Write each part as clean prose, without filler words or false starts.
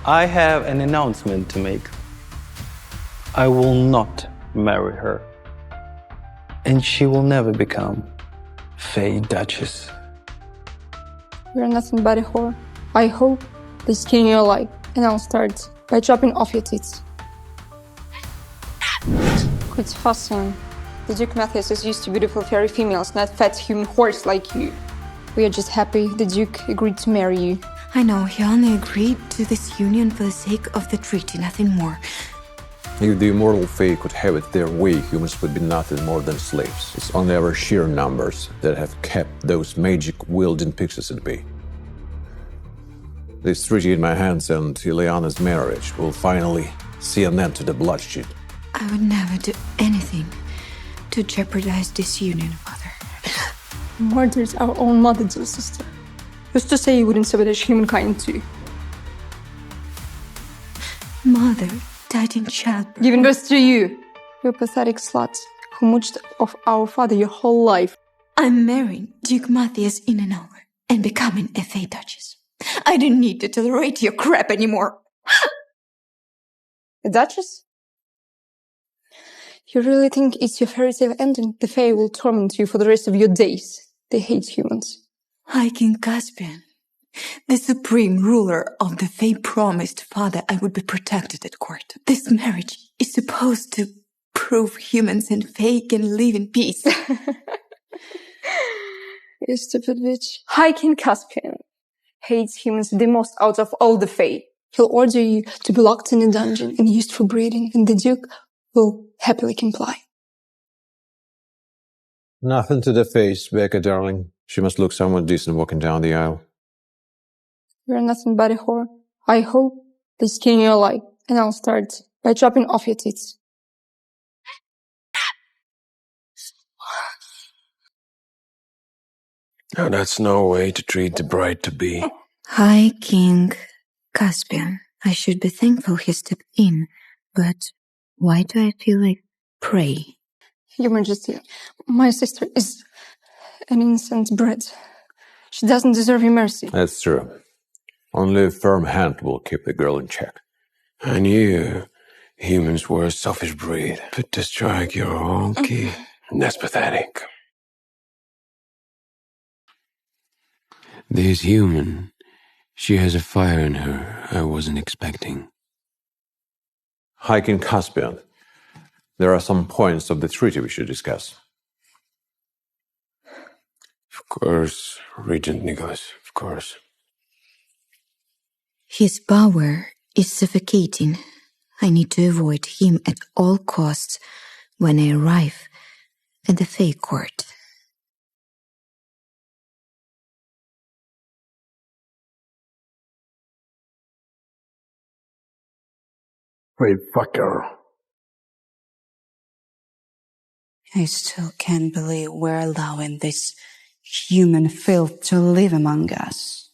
I have an announcement to make. I will not marry her. And she will never become Fey Duchess. You're nothing but a whore. I hope they skin your life, and I'll start by chopping off your tits. Quit fussing. The Duke Matthias is used to beautiful fairy females, not fat human whores like you. We are just happy the Duke agreed to marry you. I know, he only agreed to this union for the sake of the treaty, nothing more. If the immortal Fae could have it their way, humans would be nothing more than slaves. It's only our sheer numbers that have kept those magic-wielding pixies at bay. This treaty in my hands and Ileana's marriage will finally see an end to the bloodshed. I would never do anything to jeopardize this union, Father. Murdered our own mother, dear sister. Who's to say you wouldn't sabotage humankind too? Mother died in childbirth. Giving birth to you. You pathetic slut who munched off our father your whole life. I'm marrying Duke Matthias in an hour and becoming a Fey Duchess. I don't need to tolerate your crap anymore. A duchess? You really think it's your fairy tale ending? The Fae will torment you for the rest of your days. They hate humans. High King Caspian, the supreme ruler of the Fae, promised Father I would be protected at court. This marriage is supposed to prove humans and Fae can live in peace. You stupid bitch. High King Caspian hates humans the most out of all the Fae. He'll order you to be locked in a dungeon and used for breeding, and the Duke will happily comply. Nothing to the face, Becca, darling. She must look somewhat decent walking down the aisle. You're nothing but a whore. I hope they skin you alive, and I'll start by chopping off your tits. Now that's no way to treat the bride-to-be. High King Caspian, I should be thankful he stepped in, but why do I feel like prey? Your Majesty, my sister is an innocent brat. She doesn't deserve your mercy. That's true. Only a firm hand will keep the girl in check. I knew humans were a selfish breed, but to strike your own key, that's pathetic. This human, she has a fire in her I wasn't expecting. High King Caspian, there are some points of the treaty we should discuss. Of course, Regent Nicholas, of course. His power is suffocating. I need to avoid him at all costs when I arrive at the Fae court. Wait, fucker. I still can't believe we're allowing this human filth to live among us.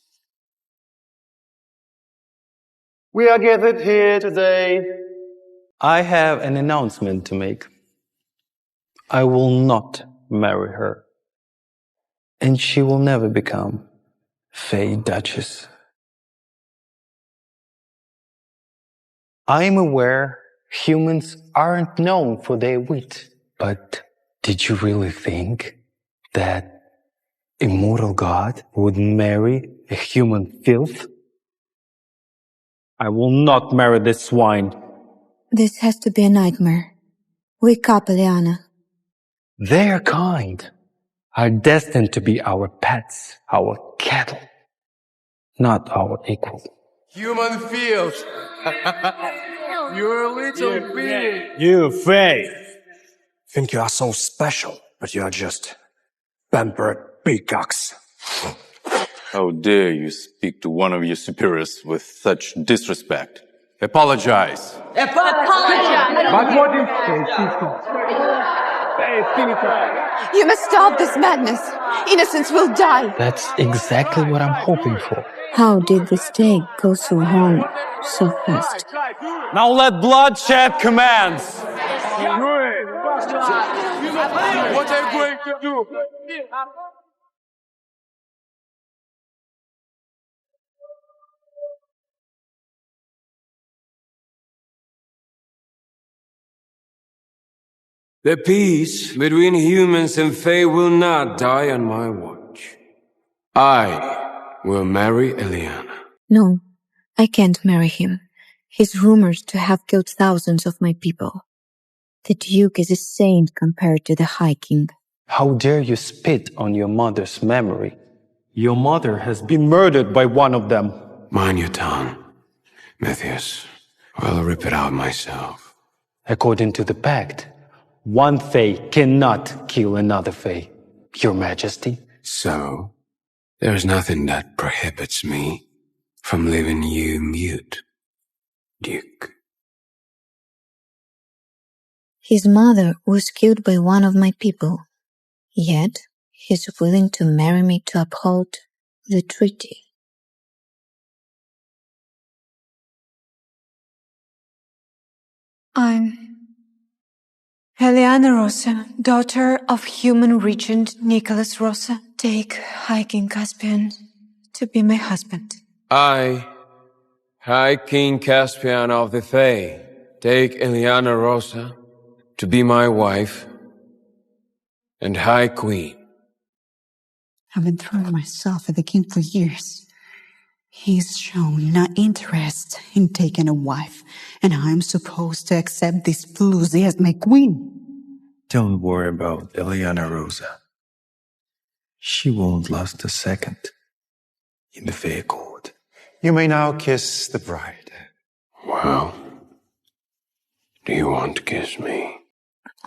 We are gathered here today. I have an announcement to make. I will not marry her. And she will never become Fey Duchess. I am aware humans aren't known for their wit, but did you really think that immortal God would marry a human filth? I will not marry this swine. This has to be a nightmare. Wake up, Ileana. Their kind are destined to be our pets, our cattle, not our equals. Human fields! You're a little bit. You, Faye, think you are so special, but you are just pampered peacocks. How dare you speak to one of your superiors with such disrespect? Apologize. You must stop this madness. Innocents will die. That's exactly what I'm hoping for. How did this day go so wrong so fast? Now let bloodshed commence! What are you going to do? The peace between humans and Fae will not die on my watch. I will marry Eliana. No, I can't marry him. He's rumored to have killed thousands of my people. The Duke is a saint compared to the High King. How dare you spit on your mother's memory? Your mother has been murdered by one of them. Mind your tongue, Matthias. I'll rip it out myself. According to the pact, one Fae cannot kill another Fae, Your Majesty. So, there's nothing that prohibits me from leaving you mute, Duke. His mother was killed by one of my people. Yet, he's willing to marry me to uphold the treaty. I'm Eliana Rosa, daughter of human regent Nicholas Rosa. Take High King Caspian to be my husband. I, High King Caspian of the Fae, take Eliana Rosa to be my wife and High Queen. I've been throwing myself at the king for years. He's shown no interest in taking a wife, and I'm supposed to accept this floozy as my queen. Don't worry about Eliana Rosa. She won't last a second in the Fae court. You may now kiss the bride. Well, do you want to kiss me?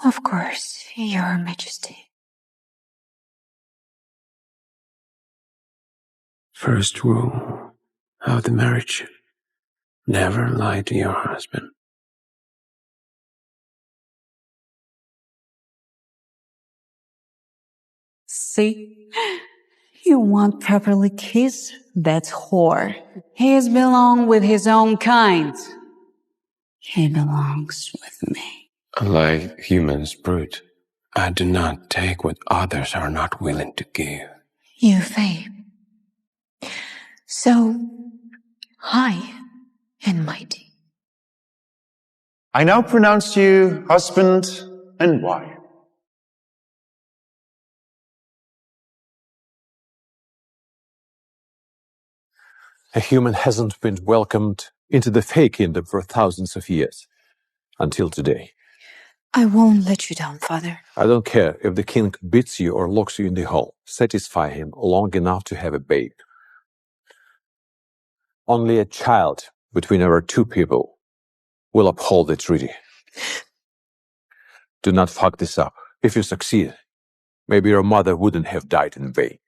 Of course, Your Majesty. First rule of the marriage: never lie to your husband. See? You won't properly kiss that whore. He's belong with his own kind. He belongs with me. Like humans, brute, I do not take what others are not willing to give. You Fae. So high and mighty. I now pronounce you husband and wife. A human hasn't been welcomed into the Fae kingdom for thousands of years, until today. I won't let you down, Father. I don't care if the king beats you or locks you in the hall. Satisfy him long enough to have a baby. Only a child between our two people will uphold the treaty. Do not fuck this up. If you succeed, maybe your mother wouldn't have died in vain.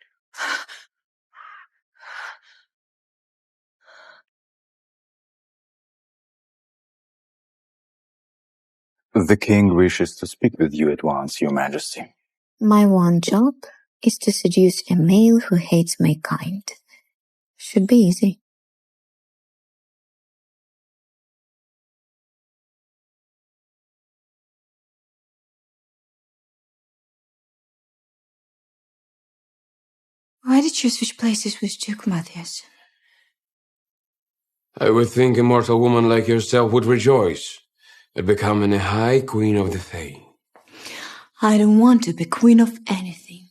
The king wishes to speak with you at once, Your Majesty. My one job is to seduce a male who hates my kind. Should be easy. Why did you switch places with Duke Matthias? I would think a mortal woman like yourself would rejoice at becoming a High Queen of the Fae. I don't want to be queen of anything.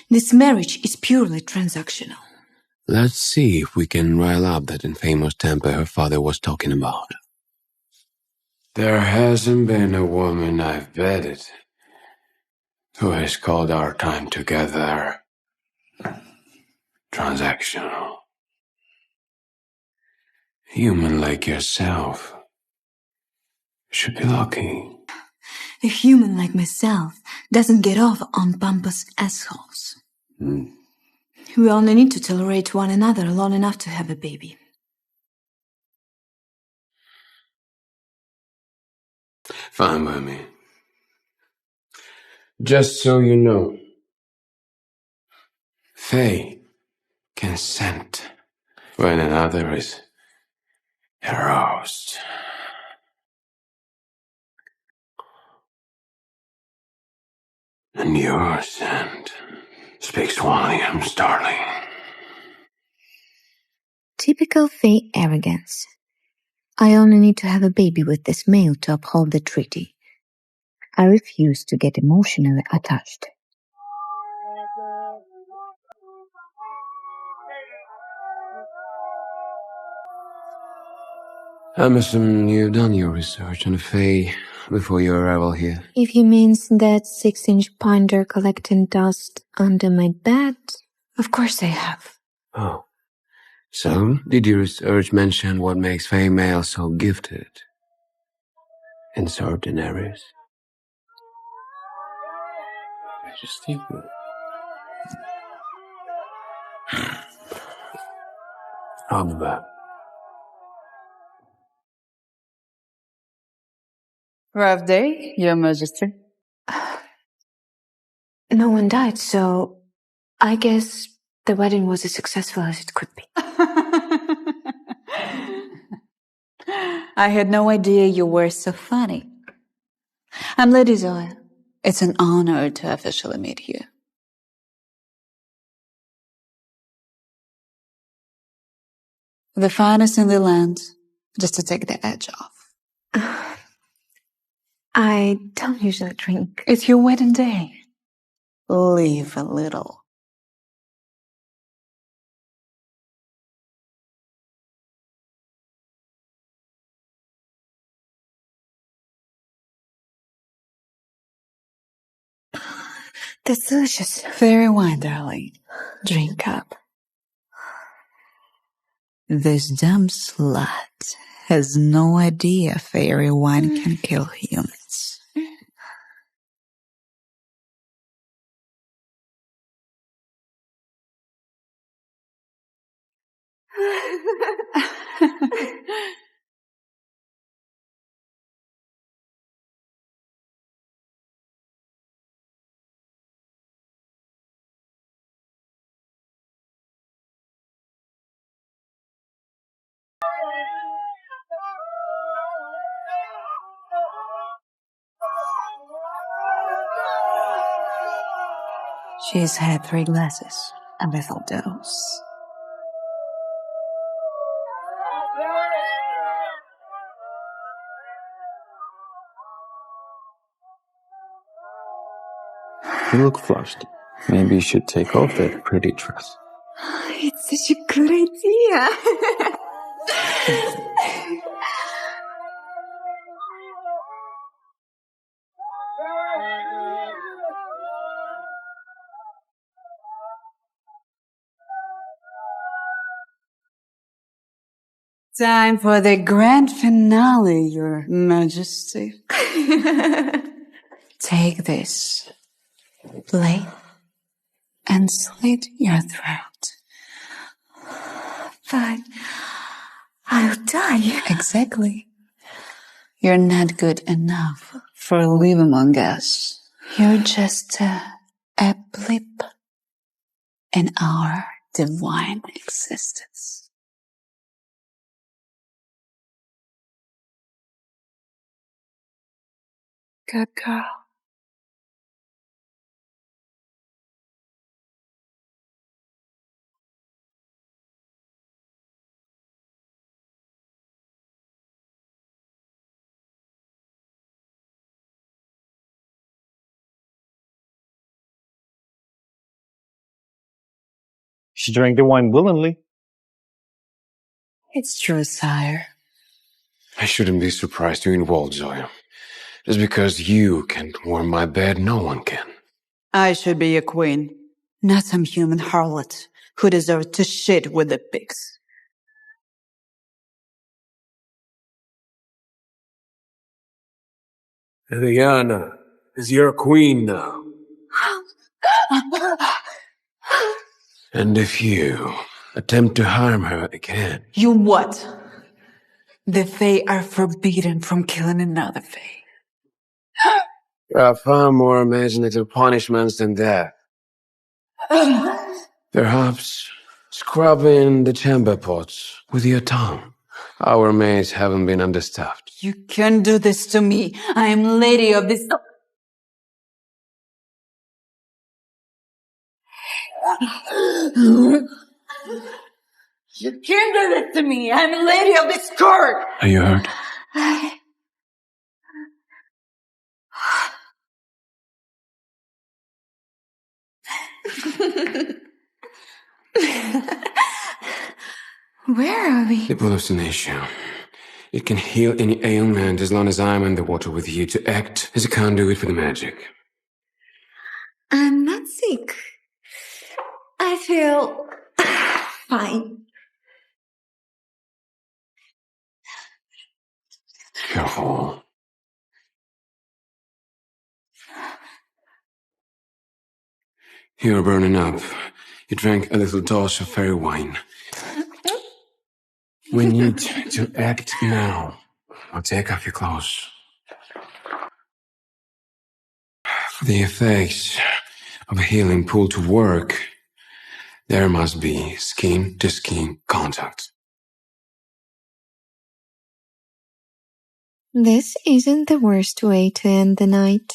This marriage is purely transactional. Let's see if we can rile up that infamous temper her father was talking about. There hasn't been a woman I've vetted who has called our time together transactional. Human like yourself should be lucky. A human like myself doesn't get off on pompous assholes. We only need to tolerate one another long enough to have a baby. Fine by me. Just so you know, Fae consent when another is aroused. And your scent speaks volumes, darling. Typical Fae arrogance. I only need to have a baby with this male to uphold the treaty. I refuse to get emotionally attached. Emerson, you've done your research on the Fae before your arrival here. If he means that 6-inch binder collecting dust under my bed, of course I have. Oh. So, did your research mention what makes Fae males so gifted in certain areas? Majesty. I'll be back. Rough day, Your Majesty. No one died, so I guess the wedding was as successful as it could be. I had no idea you were so funny. I'm Lady Zoya. It's an honor to officially meet you. The finest in the land, just to take the edge off. I don't usually drink. It's your wedding day. Leave a little. That's delicious. Fairy wine, darling. Drink up. This dumb slut has no idea fairy wine can kill humans. She's had 3 glasses, a lethal dose. You look flushed. Maybe you should take off that pretty dress. It's such a good idea. Time for the grand finale, Your Majesty. Take this blade and slit your throat. But I'll die. Exactly. You're not good enough for live among us. You're just a blip in our divine existence. Good girl. She drank the wine willingly. It's true, sire. I shouldn't be surprised you're involved, Zoya. Just because you can't warm my bed, no one can. I should be a queen, not some human harlot who deserves to shit with the pigs. Eliana is your queen now. And if you attempt to harm her again... You what? The Fae are forbidden from killing another Fae. There are far more imaginative punishments than that. Perhaps scrubbing the chamber pots with your tongue. Our maids haven't been understaffed. You can't do this to me. I am lady of this... You can't do this to me. I'm lady of this court. Are you hurt? Where are we? The pool of Synopsis. It can heal any ailment as long as I'm in the water with you to act as a conduit for the magic. I'm not sick. I feel fine. Careful. You're burning up. You drank a little dose of fairy wine. We need to act now. I'll take off your clothes. For the effects of a healing pool to work, there must be skin-to-skin contact. This isn't the worst way to end the night.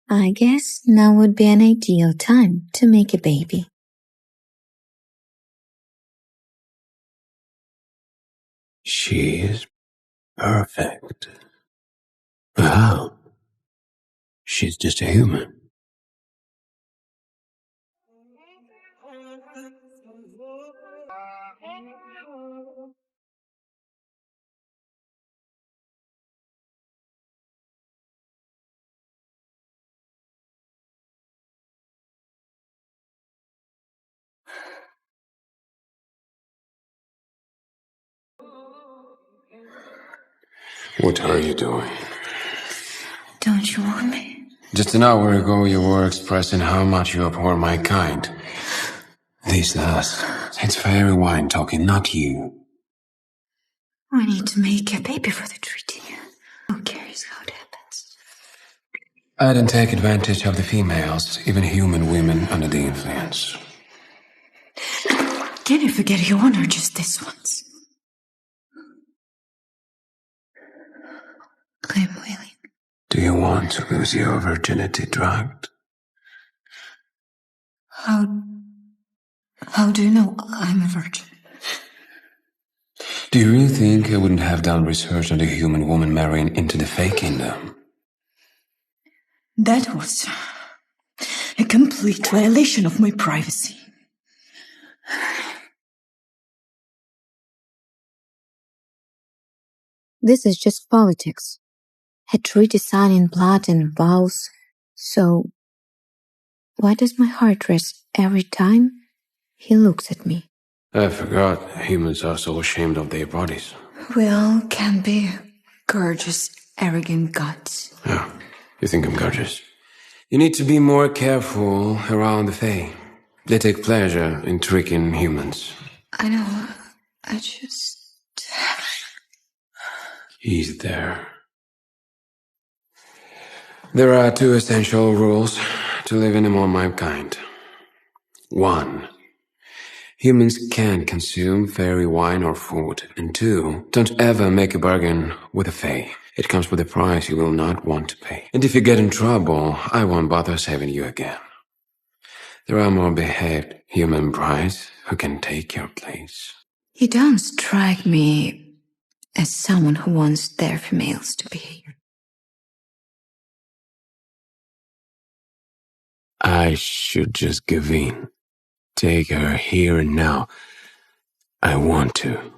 I guess now would be an ideal time to make a baby. She is perfect. Wow. She's just a human. What are you doing? Don't you want me? Just an hour ago you were expressing how much you abhor my kind. This last. It's fairy wine talking, not you. We need to make a baby for the treaty. Who cares how it happens? I don't take advantage of the females, even human women under the influence. Can you forget your honor just this once? I'm willing. Do you want to lose your virginity drugged? How do you know I'm a virgin? Do you really think I wouldn't have done research on the human woman marrying into the Fae Kingdom? That was a complete violation of my privacy. This is just politics. A treaty signed in blood and vows. So, why does my heart race every time he looks at me? I forgot humans are so ashamed of their bodies. We all can be gorgeous, arrogant gods. Yeah, you think I'm gorgeous. You need to be more careful around the Fae. They take pleasure in tricking humans. I know, I just... He's there. There are two essential rules to living among my kind. 1. Humans can't consume fairy wine or food. And 2. Don't ever make a bargain with a Fae. It comes with a price you will not want to pay. And if you get in trouble, I won't bother saving you again. There are more behaved human brides who can take your place. You don't strike me as someone who wants their females to behave. I should just give in. Take her here and now. I want to.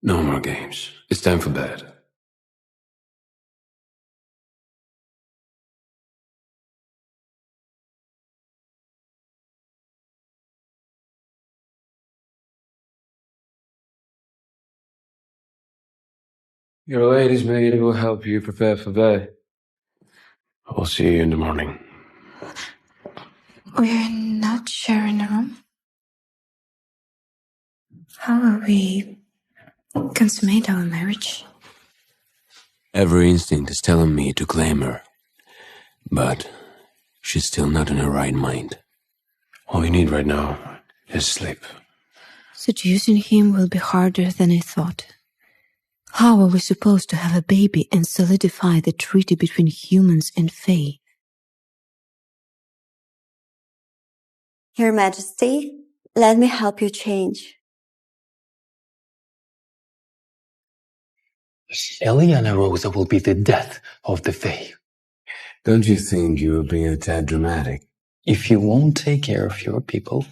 No more games. It's time for bed. Your lady's maid will help you prepare for bed. I'll see you in the morning. We're not sharing a room? How will we consummate our marriage? Every instinct is telling me to claim her. But she's still not in her right mind. All you need right now is sleep. Seducing him will be harder than I thought. How are we supposed to have a baby and solidify the treaty between humans and Fae? Your Majesty, let me help you change. Eliana Rosa will be the death of the Fae. Don't you think you were being a tad dramatic? If you won't take care of your people,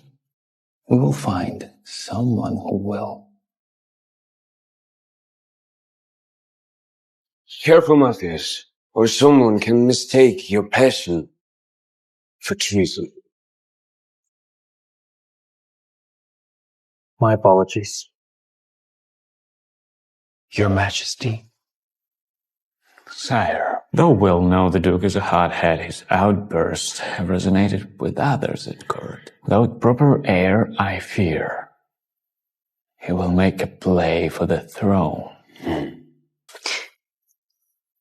we will find someone who will. Careful, Matthias, or someone can mistake your passion for treason. My apologies. Your Majesty. Sire, though well know the Duke is a hothead, his outbursts have resonated with others at court. Without proper heir, I fear he will make a play for the throne.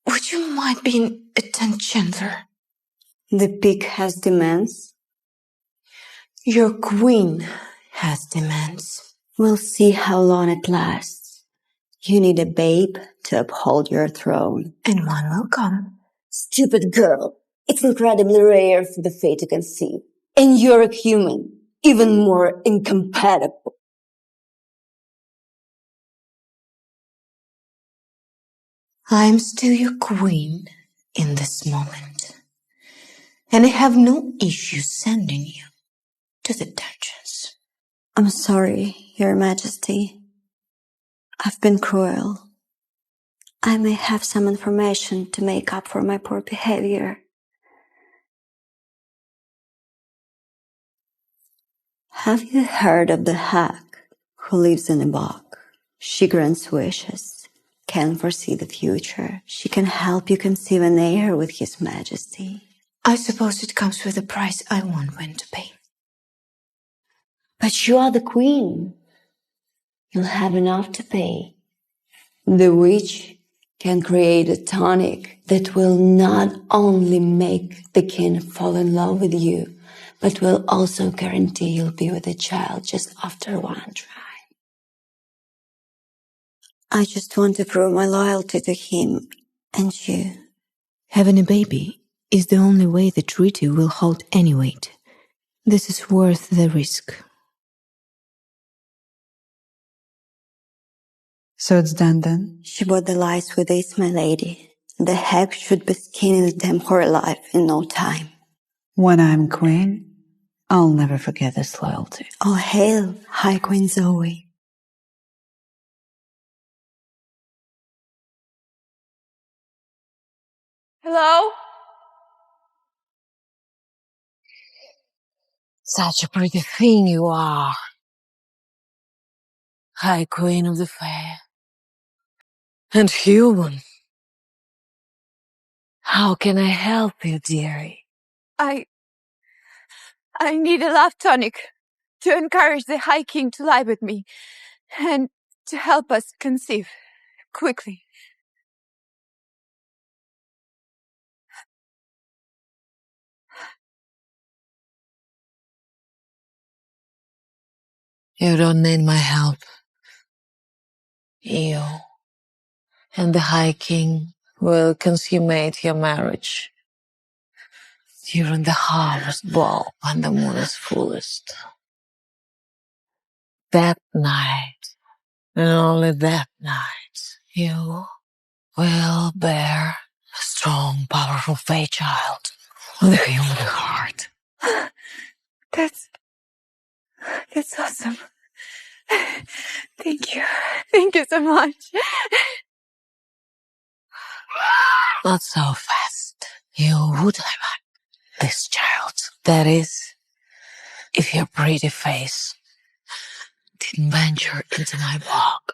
Would you mind being a tad gentler? The pig has demands. Your queen has demands. We'll see how long it lasts. You need a babe to uphold your throne. And one will come. Stupid girl. It's incredibly rare for the Fae to conceive. And you're a human. Even more incompatible. I'm still your queen in this moment. And I have no issue sending you to the dungeons. I'm sorry, Your Majesty. I've been cruel. I may have some information to make up for my poor behavior. Have you heard of the hag who lives in a bog? She grants wishes, can foresee the future. She can help you conceive an heir with His Majesty. I suppose it comes with a price I won't win to pay. But you are the queen. You'll have enough to pay. The witch can create a tonic that will not only make the king fall in love with you, but will also guarantee you'll be with the child just after one try. I just want to prove my loyalty to him and you. Having a baby is the only way the treaty will hold any weight. This is worth the risk. So it's done then? She bought the lies with this, my lady. The hag should be skinning them for alive in no time. When I'm queen, I'll never forget this loyalty. All hail, High Queen Zoe. Hello? Such a pretty thing you are. High Queen of the Fae. And human. How can I help you, dearie? I need a love tonic to encourage the High King to lie with me and to help us conceive quickly. You don't need my help. You and the High King will consummate your marriage during the harvest ball when the moon is fullest. That night, and only that night, you will bear a strong, powerful Fae child with a human heart. That's awesome. Thank you. Thank you so much. Not so fast. You would have this child. That is, if your pretty face didn't venture into my bog.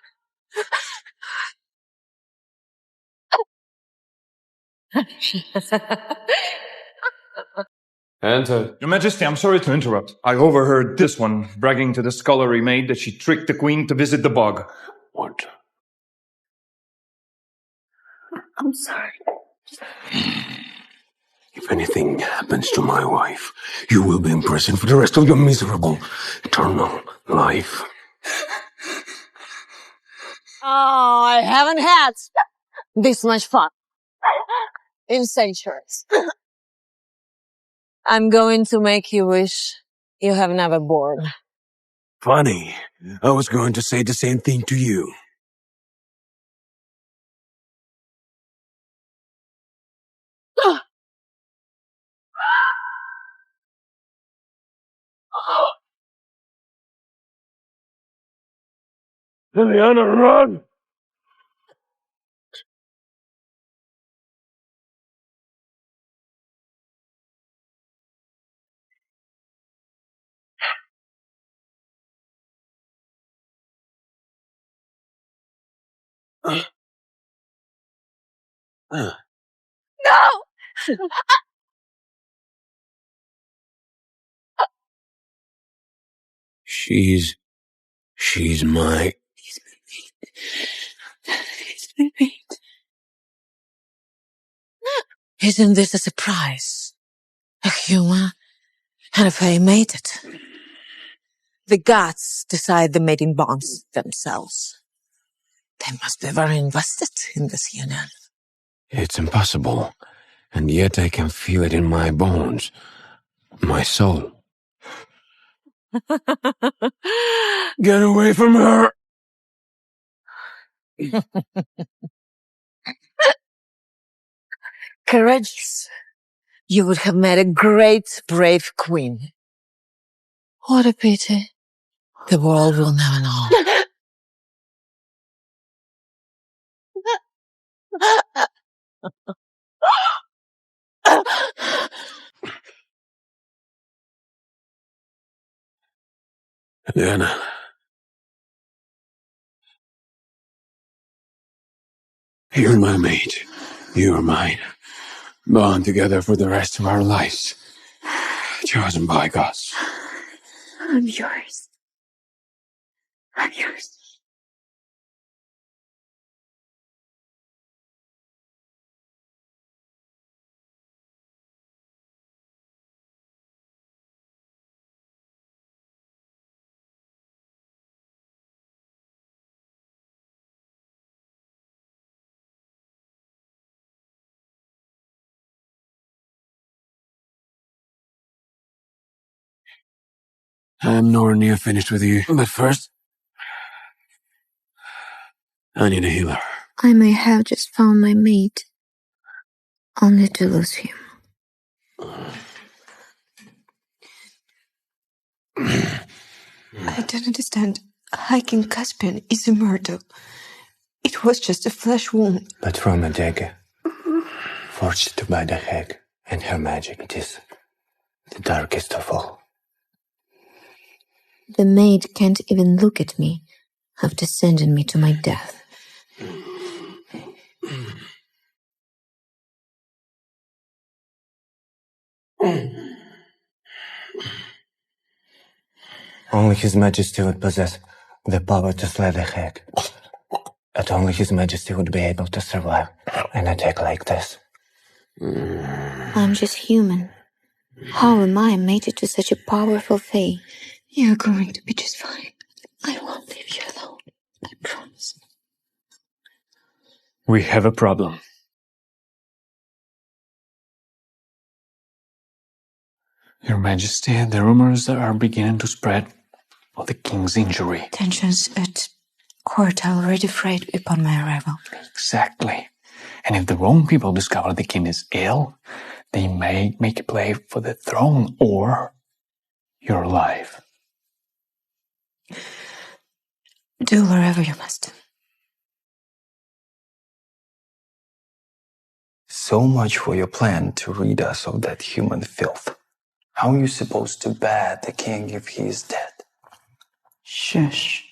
Enter. Your Majesty, I'm sorry to interrupt. I overheard this one bragging to the scullery maid that she tricked the queen to visit the bog. What? I'm sorry. If anything happens to my wife, you will be in prison for the rest of your miserable, eternal life. Oh, I haven't had this much fun in centuries. I'm going to make you wish you have never born. Funny. I was going to say the same thing to you. Liliana, run! No! She's my... It's been made. Isn't this a surprise? A human and a fae mated. The gods decide the mating bonds themselves. They must be very invested in this union. It's impossible. And yet I can feel it in my bones. My soul. Get away from her! Courageous. You would have made a great, brave queen. What a pity. The world will never know. Liliana. You're my mate. You're mine. Bound together for the rest of our lives. Chosen by gods. I'm yours. I'm yours. I'm nowhere near finished with you. But first, I need a healer. I may have just found my mate, only to lose him. I don't understand. Hiking Caspian is immortal. It was just a flesh wound. But from a dagger, forged by the hag and her magic, it is the darkest of all. The maid can't even look at me after sending me to my death. Only His Majesty would possess the power to slay the hag. And only His Majesty would be able to survive an attack like this. I'm just human. How am I mated to such a powerful fae? You're going to be just fine. I won't leave you alone. I promise. We have a problem. Your Majesty, the rumors are beginning to spread of the king's injury. Tensions at court are already frayed upon my arrival. Exactly. And if the wrong people discover the king is ill, they may make a play for the throne or your life. Do wherever you must. So much for your plan to rid us of that human filth. How are you supposed to bat the king if he is dead? Shush.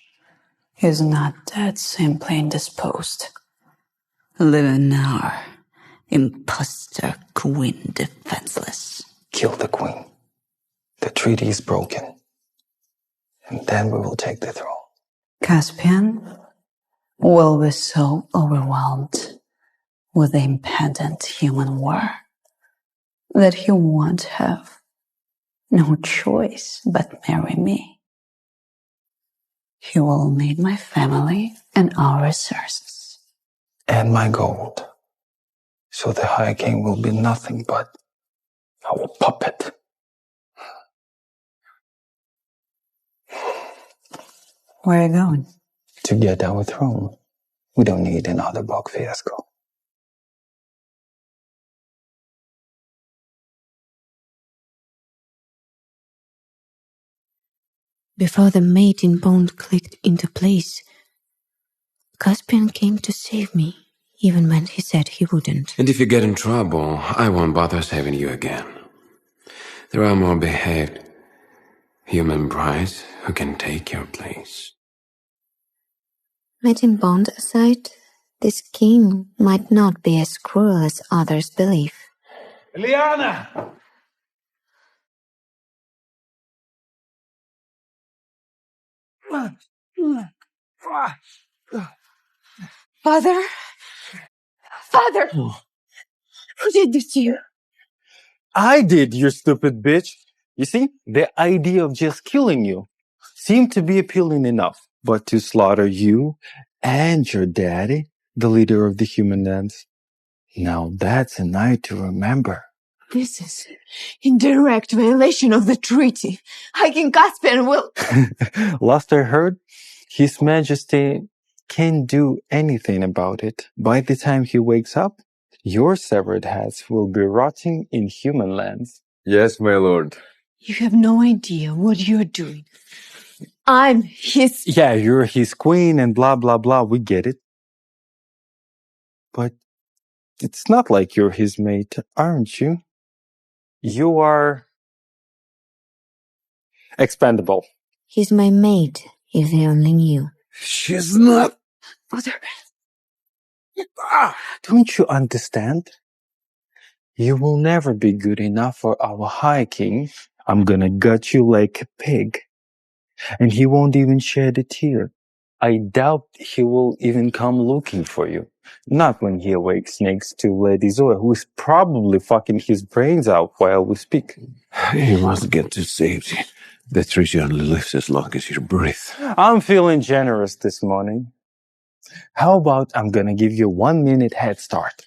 He's not dead, simply indisposed. Live an hour. Imposter queen defenseless. Kill the queen. The treaty is broken. And then we will take the throne. Caspian will be so overwhelmed with the impending human war that he won't have no choice but marry me. He will need my family and our resources. And my gold. So the High King will be nothing but our puppet. Where are you going? To get our throne. We don't need another Bog fiasco. Before the maiden bond clicked into place, Caspian came to save me, even when he said he wouldn't. And if you get in trouble, I won't bother saving you again. There are more behaved human brides who can take your place. Maiden bond aside, this king might not be as cruel as others believe. Liana! Father? Father! Who did this to you? I did, you stupid bitch. You see, the idea of just killing you seemed to be appealing enough. But to slaughter you and your daddy, the leader of the human dance, now that's a night to remember. This is in direct violation of the treaty. King Caspian will... Last I heard, His Majesty can't do anything about it. By the time he wakes up, your severed heads will be rotting in human lands. Yes, my lord. You have no idea what you're doing. I'm his... Yeah, you're his queen and blah, blah, blah. We get it. But it's not like you're his mate, aren't you? You are expendable. He's my mate, if they only knew. She's not... Father... Don't you understand? You will never be good enough for our High King. I'm gonna gut you like a pig. And he won't even shed a tear. I doubt he will even come looking for you. Not when he awakes next to Lady Zoe, who is probably fucking his brains out while we speak. You must get to safety. The treaty only lives as long as you breathe. I'm feeling generous this morning. How about I'm gonna give you 1 minute head start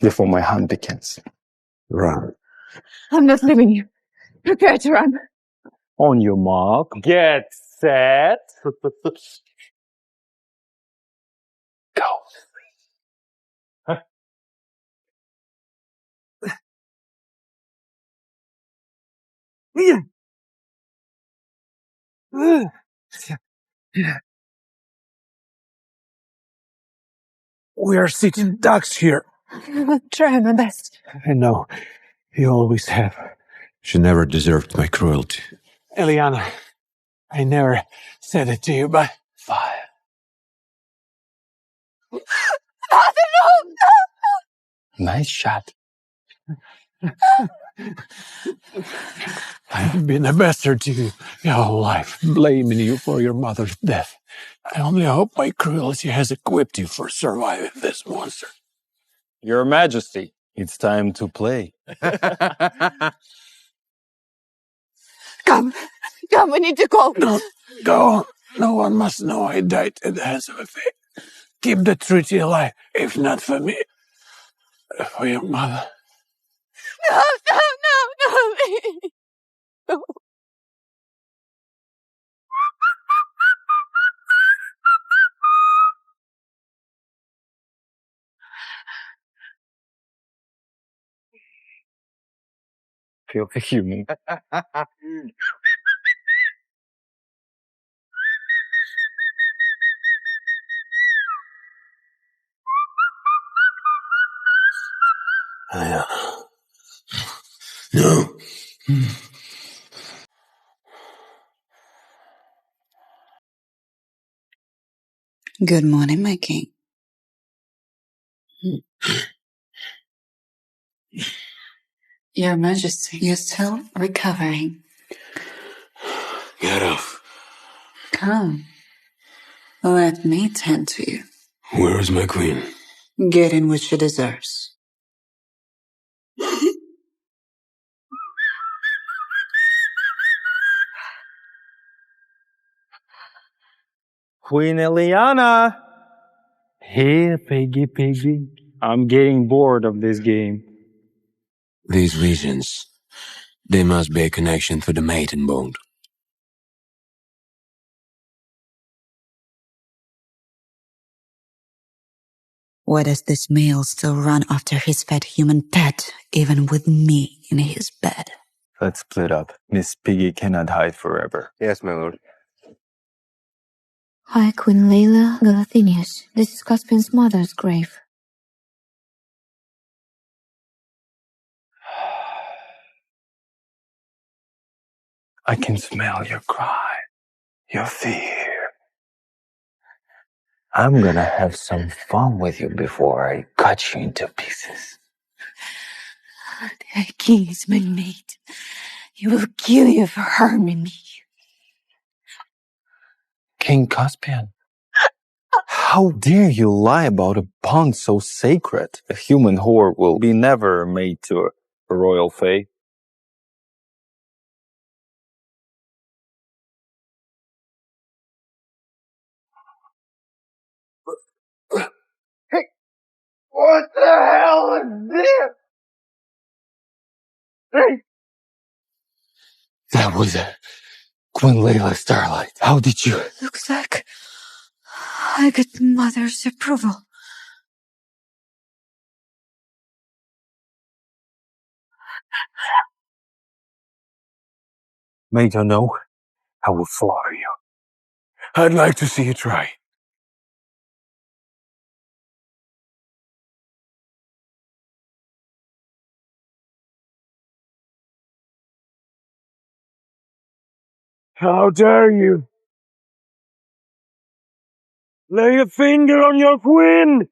before my hunt begins. Run. I'm not leaving you. Prepare to run. On your mark, get set, go. We are sitting ducks here. I'll try my best. I know. You always have. She never deserved my cruelty. Eliana, I never said it to you, but... Fire. Father, no! Nice shot. I've been a bastard to you your whole life, blaming you for your mother's death. I only hope my cruelty has equipped you for surviving this monster. Your Majesty, it's time to play. Come, we need to go. No, go. No one must know I died at the hands of a fate. Keep the treaty alive, if not for me, for your mother. No, please. No. Feel the human. No. Good morning, my king. Your Majesty, you're still recovering. Get off. Come. Let me tend to you. Where is my queen? Getting what she deserves. Queen Eliana! Here, piggy. I'm getting bored of this game. These visions, they must be a connection to the maiden bond. Why does this male still run after his fat human pet, even with me in his bed? Let's split up. Miss Piggy cannot hide forever. Yes, my lord. High Queen Layla Galathinius. This is Caspian's mother's grave. I can smell your cry, your fear. I'm gonna have some fun with you before I cut you into pieces. The king is my mate. He will kill you for harming me. King Caspian, how dare you lie about a bond so sacred? A human whore will be never made to a royal fae. Hey, what the hell is this? Hey. That was it. Queen Layla Starlight. How did you... Looks like I got mother's approval. Made her know, I will slaughter you. I'd like to see you try. How dare you? Lay a finger on your queen!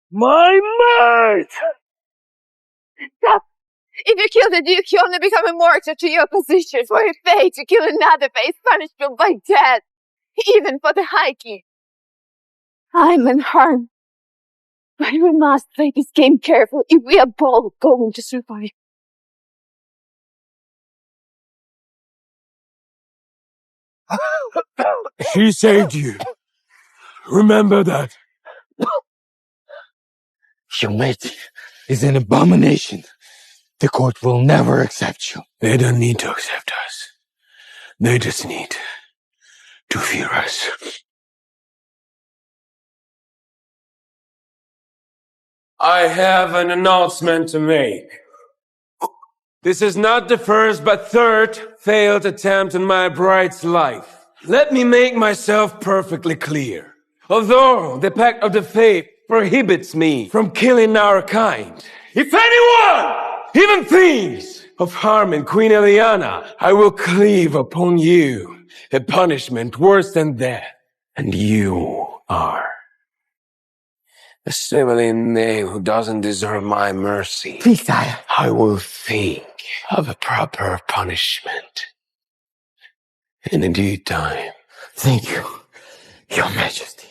My mate! Stop! If you kill the Duke, you only become a martyr to your position. For a fate to kill another fate is punishable by death, even for the High King. I'm unharmed. But we must play this game carefully if we are both going to survive. She saved you. Remember that. Your mate is an abomination. The court will never accept you. They don't need to accept us. They just need to fear us. I have an announcement to make. This is not the first but third failed attempt in my bride's life. Let me make myself perfectly clear. Although the Pact of the Fae prohibits me from killing our kind, if anyone even thinks of harming Queen Eliana, I will cleave upon you a punishment worse than death. And you are a civilian knave who doesn't deserve my mercy. Please, sire. I will think of a proper punishment in due time. Thank you, Your Majesty.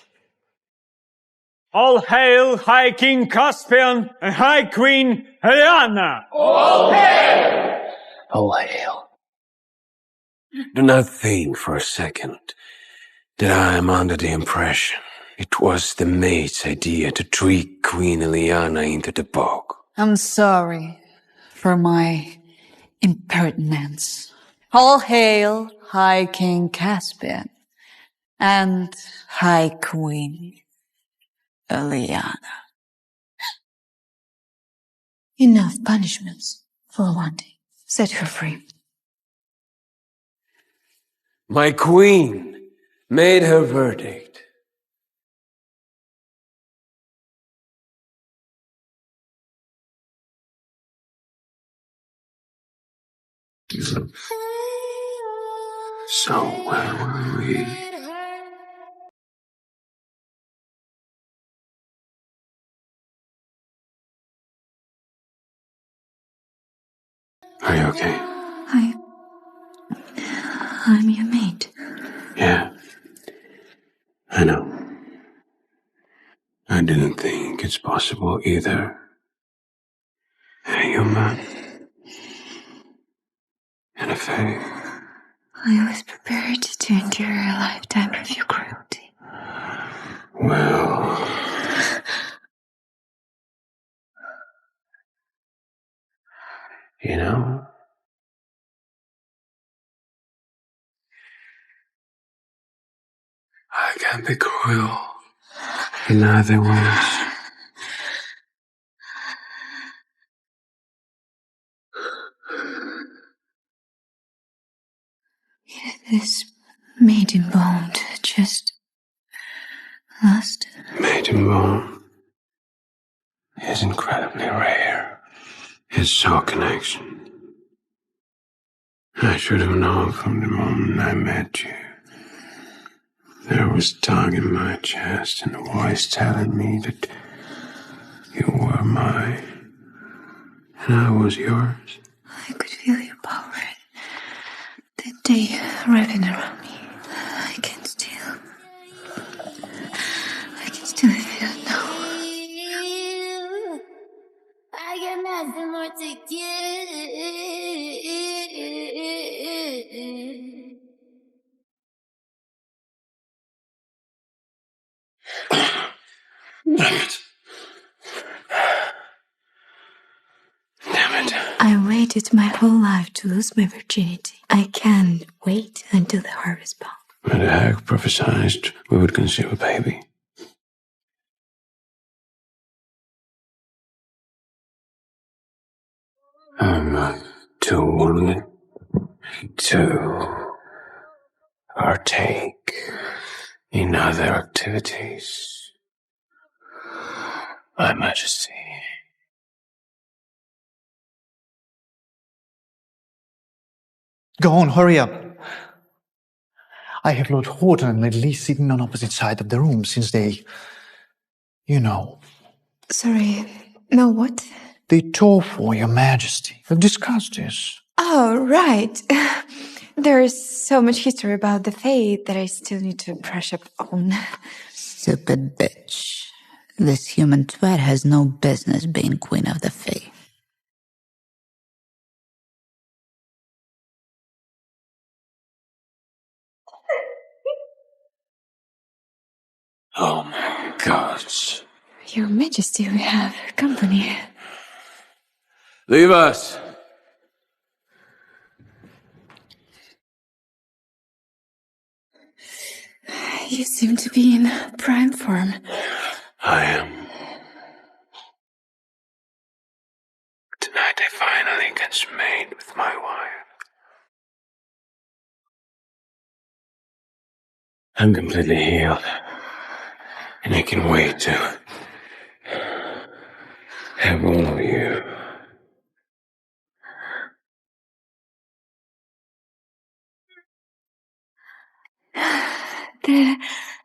All hail High King Caspian and High Queen Eliana! All hail! All hail. Do not think for a second that I am under the impression it was the maid's idea to trick Queen Eliana into the bog. I'm sorry for my impertinence. All hail High King Caspian and High Queen Eliana. Enough punishments for one day. Set her free. My queen made her verdict. So where were we? Are you okay? I'm your mate. Yeah. I know. I didn't think it's possible either. A human and a fae. I was prepared to endure a lifetime of your cruelty. Well, you know, I can be cruel in other ways. This maiden bond just lost. Maiden bone is incredibly rare. It's soul connection. I should have known from the moment I met you. There was tongue in my chest and a voice telling me that you were mine and I was yours. I could feel your power. The day wrapping around me. I can still feel it now. I got nothing more to give. Damn it. Damn it. I waited my whole life to lose my virginity. I can't wait until the harvest bomb. When the hag prophesied we would conceive a baby. I'm too willing to partake in other activities. My Majesty. Go on, hurry up. I have Lord Horton and Lady Lee sitting on opposite side of the room since they, you know. Sorry, no what? They tore for Your Majesty. We've discussed this. Oh, right. There is so much history about the Fae that I still need to brush up on. Stupid bitch. This human twat has no business being queen of the Fae. Oh my gosh. Your Majesty, we have company. Leave us. You seem to be in prime form. I am. Tonight I finally consummate with my wife. I'm completely healed. And I can wait to have all of you. The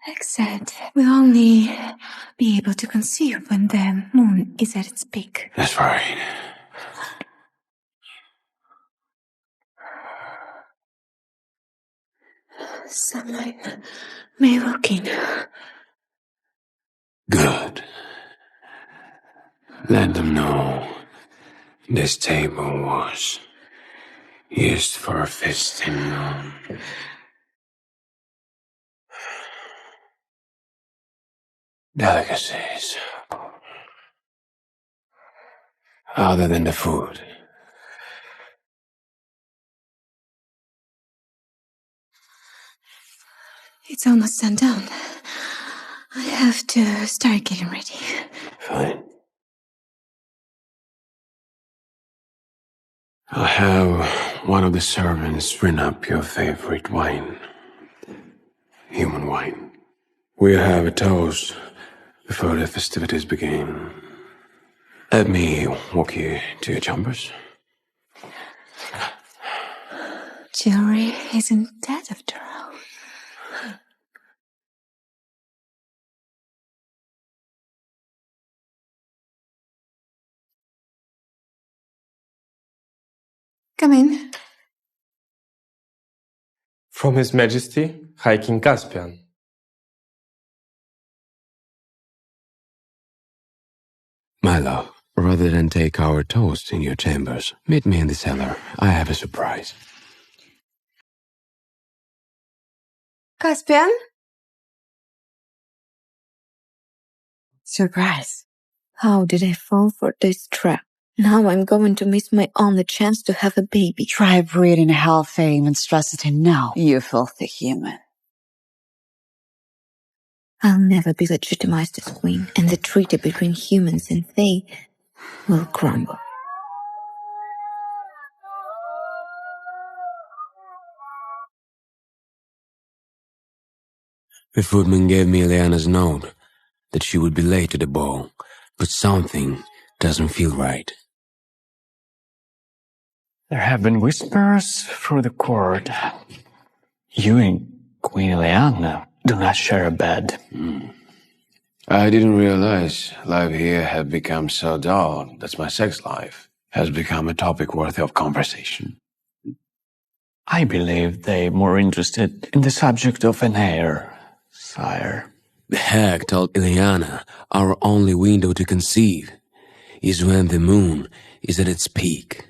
exit will only be able to conceive when the moon is at its peak. That's right. Someone may walk in. Good. Let them know this table was used for feasting on delicacies other than the food. It's almost sundown. I have to start getting ready. Fine. I'll have one of the servants bring up your favorite wine. Human wine. We'll have a toast before the festivities begin. Let me walk you to your chambers. Jewelry isn't dead after all. Come in. From His Majesty, High King Caspian. My love, rather than take our toast in your chambers, meet me in the cellar. I have a surprise. Caspian? Surprise. How did I fall for this trap? Now I'm going to miss my only chance to have a baby. Try breeding hell fame monstrosity now, you filthy human. I'll never be legitimized as queen, and the treaty between humans and Fae will crumble. The footman gave me Eliana's note that she would be late to the ball, but something doesn't feel right. There have been whispers through the court. You and Queen Eliana do not share a bed. I didn't realize life here had become so dull that my sex life has become a topic worthy of conversation. I believe they're more interested in the subject of an heir, sire. The hag told Eliana our only window to conceive is when the moon is at its peak.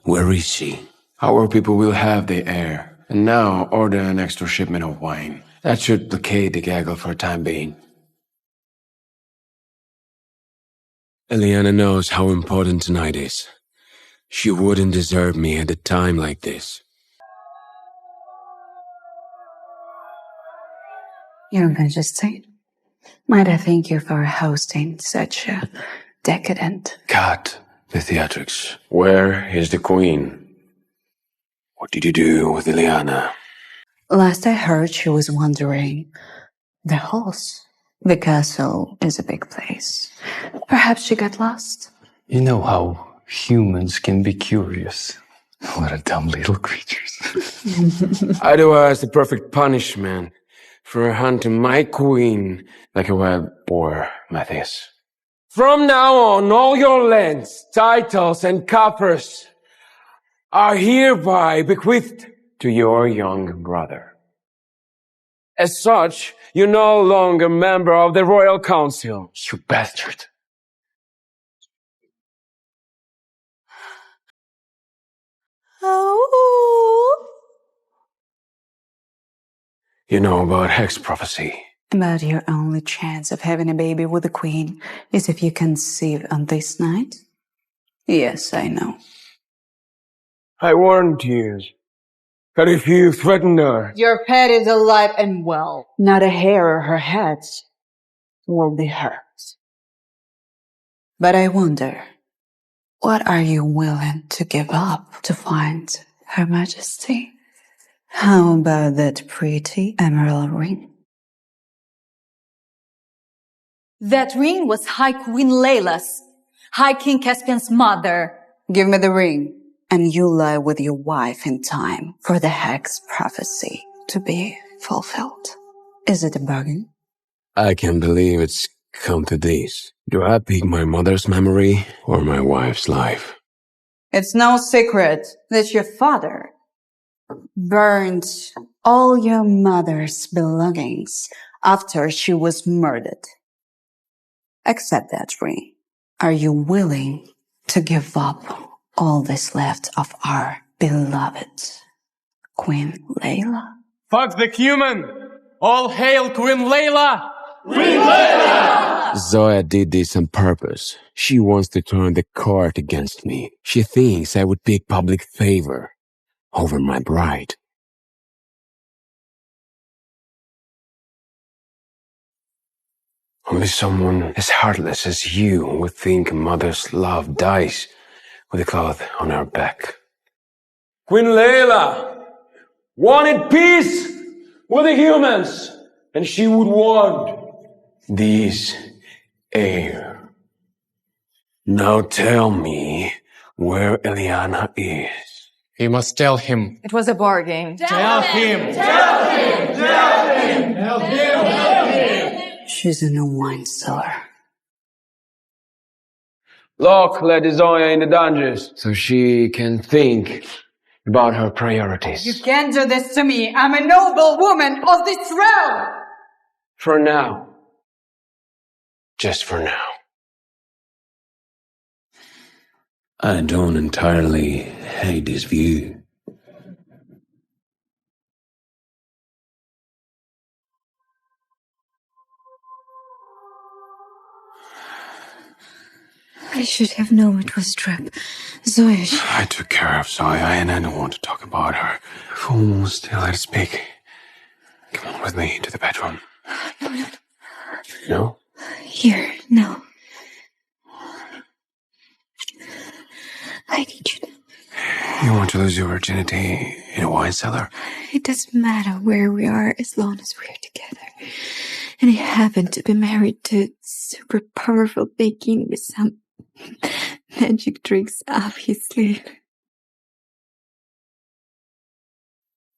Where is she? Our people will have the heir, and now order an extra shipment of wine. That should placate the gaggle for a time being. Eliana knows how important tonight is. She wouldn't deserve me at a time like this. Your Majesty, might I thank you for hosting such a decadent... Cut the theatrics. Where is the Queen? What did you do with Eliana? Last I heard, she was wandering the halls. The castle is a big place. Perhaps she got lost. You know how humans can be curious. What a dumb little creatures. Otherwise, the perfect punishment for hunting my queen like a wild boar, Matthias. From now on, all your lands, titles, and coffers are hereby bequeathed to your young brother. As such, you're no longer a member of the Royal Council. You bastard. You know about Hex prophecy. But your only chance of having a baby with the Queen is if you conceive on this night? Yes, I know. I warned you. But if you threaten her... Your pet is alive and well. Not a hair of her head will be hurt. But I wonder, what are you willing to give up to find Her Majesty? How about that pretty emerald ring? That ring was High Queen Layla's, High King Caspian's mother. Give me the ring, and you lie with your wife in time for the Hex prophecy to be fulfilled. Is it a bargain? I can't believe it's come to this. Do I pick my mother's memory or my wife's life? It's no secret that your father burned all your mother's belongings after she was murdered. Accept that ring. Are you willing to give up all that's left of our beloved Queen Layla? Fuck the human! All hail Queen Layla! Queen Layla! Zoya did this on purpose. She wants to turn the court against me. She thinks I would pick public favor over my bride. Only someone as heartless as you would think a mother's love dies with a cloth on her back. Queen Layla wanted peace with the humans, and she would want this heir. Now tell me where Eliana is. He must tell him. It was a bargain. Tell him! Tell him! Tell him! Tell him! She's in a wine cellar. Lock Lady Zoya in the dungeons so she can think about her priorities. You can't do this to me. I'm a noble woman of this realm. For now. Just for now. I don't entirely hate this view. I should have known it was a trap. Zoya... I took care of Zoya and I don't want to talk about her. Almost let her speak. Come on with me to the bedroom. No. No? Here, no. I need you to... You want to lose your virginity in a wine cellar? It doesn't matter where we are as long as we're together. and I happen to be married to a super powerful big king with some magic tricks up his sleeve.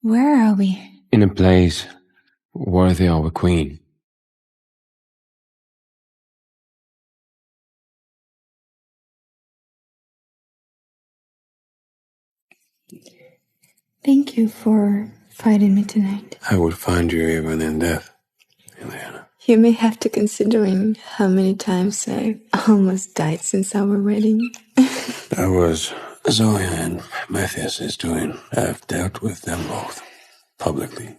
Where are we? In a place worthy of a queen. Thank you for fighting me tonight. I would find you even in death, Ileana. You may have to considering how many times I almost died since our wedding. That was Zoya and Matthias is doing. I've dealt with them both, publicly.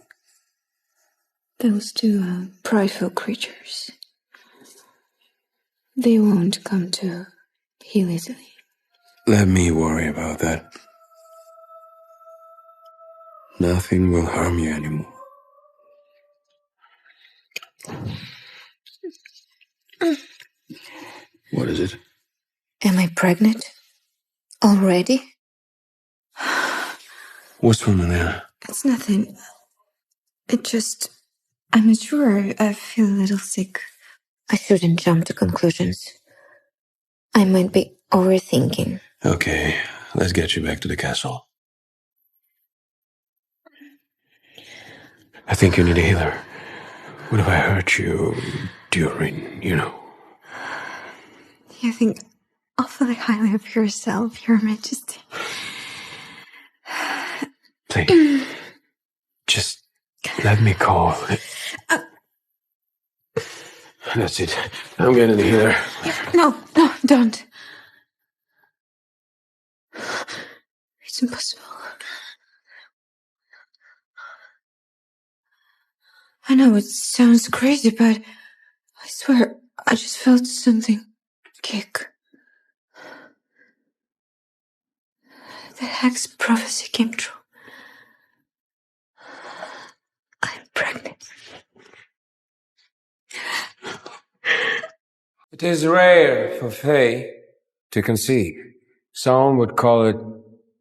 Those two are prideful creatures. They won't come to heel easily. Let me worry about that. Nothing will harm you anymore. What is it? Am I pregnant? Already? What's wrong, Ileana? It's nothing. I'm not sure. I feel a little sick. I shouldn't jump to conclusions. I might be overthinking. Okay, let's get you back to the castle. I think you need a healer. What if I hurt you during, You think awfully highly of yourself, Your Majesty. Please, just let me call. That's it. I'm getting the healer. No, don't. It's impossible. I know it sounds crazy, but I swear I just felt something kick. The hex prophecy came true. I'm pregnant. It is rare for Fae to conceive. Some would call it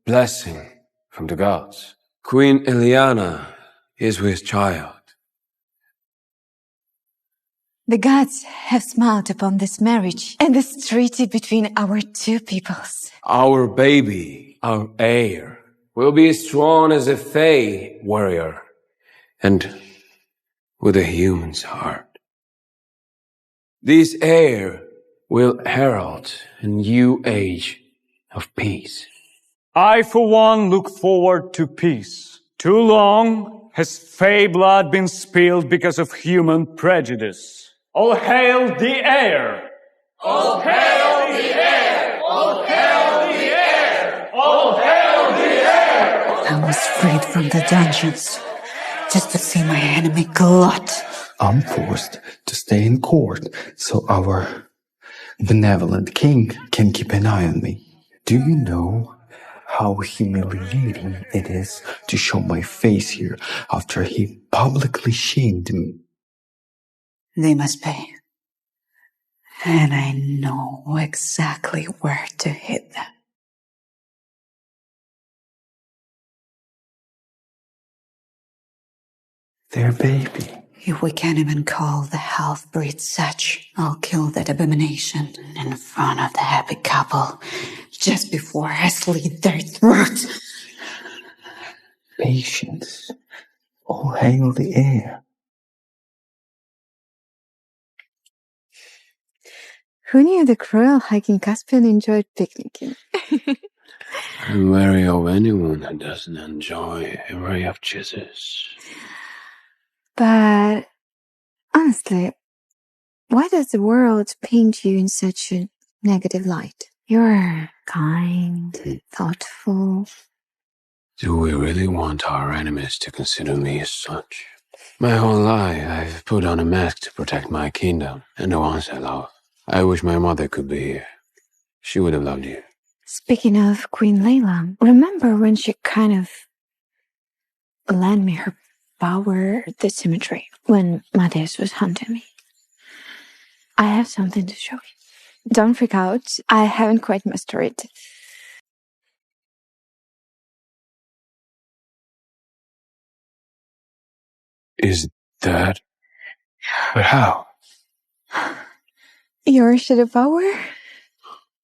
blessing from the gods. Queen Ileana is with child. The gods have smiled upon this marriage and this treaty between our two peoples. Our baby, our heir, will be strong as a Fae warrior and with a human's heart. This heir will herald a new age of peace. I, for one, look forward to peace. Too long has Fae blood been spilled because of human prejudice. All hail the heir! All hail the heir! All hail the heir! All hail the heir! I was freed from the dungeons just to see my enemy glut. I'm forced to stay in court so our benevolent king can keep an eye on me. Do you know how humiliating it is to show my face here after he publicly shamed me? They must pay. And I know exactly where to hit them. Their baby. If we can't even call the half-breed such, I'll kill that abomination in front of the happy couple just before I slit their throats. Patience. All hail the heir. Who knew the cruel hiking Caspian enjoyed picnicking? I'm wary of anyone who doesn't enjoy a ray of Jesus. But honestly, why does the world paint you in such a negative light? You're kind, thoughtful. Do we really want our enemies to consider me as such? My whole life, I've put on a mask to protect my kingdom and the ones I love. I wish my mother could be here. She would have loved you. Speaking of Queen Layla, remember when she kind of lent me her power at the cemetery when Matthias was hunting me? I have something to show you. Don't freak out. I haven't quite mastered it. Is that But how? Your shadow power?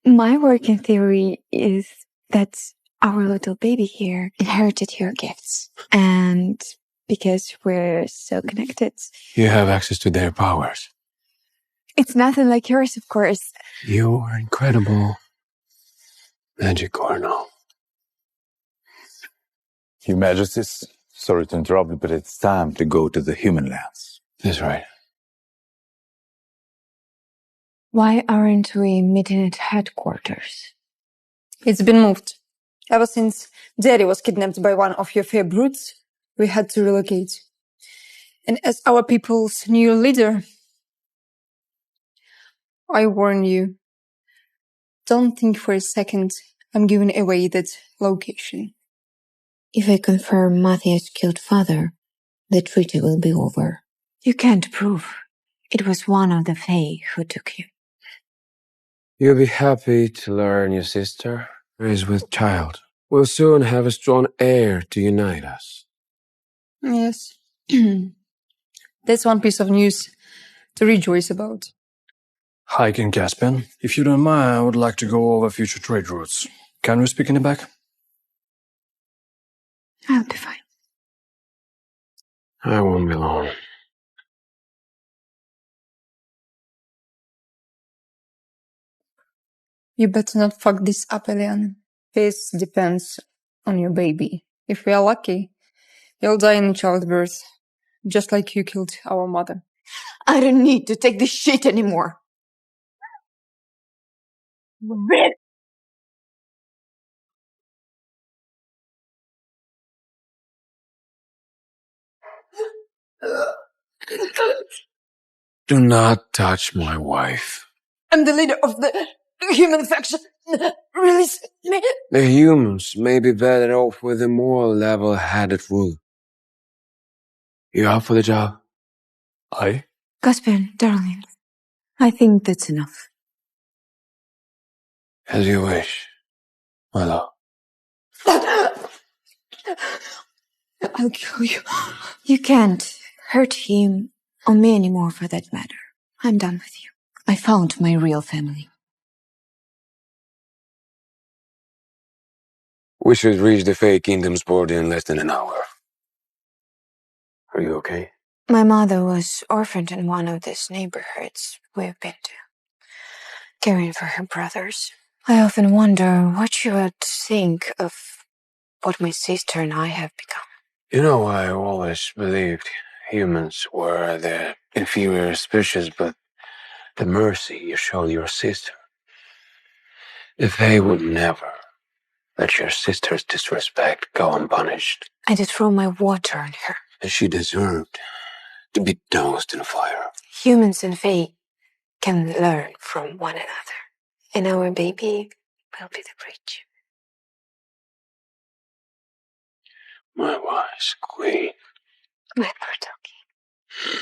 My working theory is that our little baby here inherited your gifts. And because we're so connected, You have access to their powers. it's nothing like yours, of course. You are incredible. Magic Cornell. Your Majesties, sorry to interrupt you, but it's time to go to the human lands. That's right. Why aren't we meeting at headquarters? It's been moved. Ever since Daddy was kidnapped by one of your fair brutes, we had to relocate. And as our people's new leader, I warn you, don't think for a second I'm giving away that location. If I confirm Matthias killed father, the treaty will be over. You can't prove. It was one of the Fae who took you. You'll be happy to learn your sister is with child. We'll soon have a strong heir to unite us. Yes. That's one piece of news to rejoice about. Hi, King Caspian. If you don't mind, I would like to go over future trade routes. Can we speak in the back? I'll be fine. I won't be long. You better not fuck this up, Elian. This depends on your baby. If we are lucky, you'll die in childbirth, just like you killed our mother. I don't need to take this shit anymore. Do not touch my wife. I'm the leader of the human faction. Release me. The humans may be better off with a more level-headed ruler. You up for the job? Aye. Caspian, darling, I think that's enough. As you wish, my love. I'll kill you. You can't hurt him or me anymore for that matter. I'm done with you. I found my real family. We should reach the Fae Kingdom's border in less than an hour. Are you okay? My mother was orphaned in one of these neighborhoods we've been to, caring for her brothers. I often wonder what you would think of what my sister and I have become. You know, I always believed humans were the inferior species, but the mercy you showed your sister, the Fae would never let your sister's disrespect go unpunished. I did throw my water on her. And she deserved to be doused in fire. Humans and Fae can learn from one another. And our baby will be the bridge. My wise queen. My poor doggy.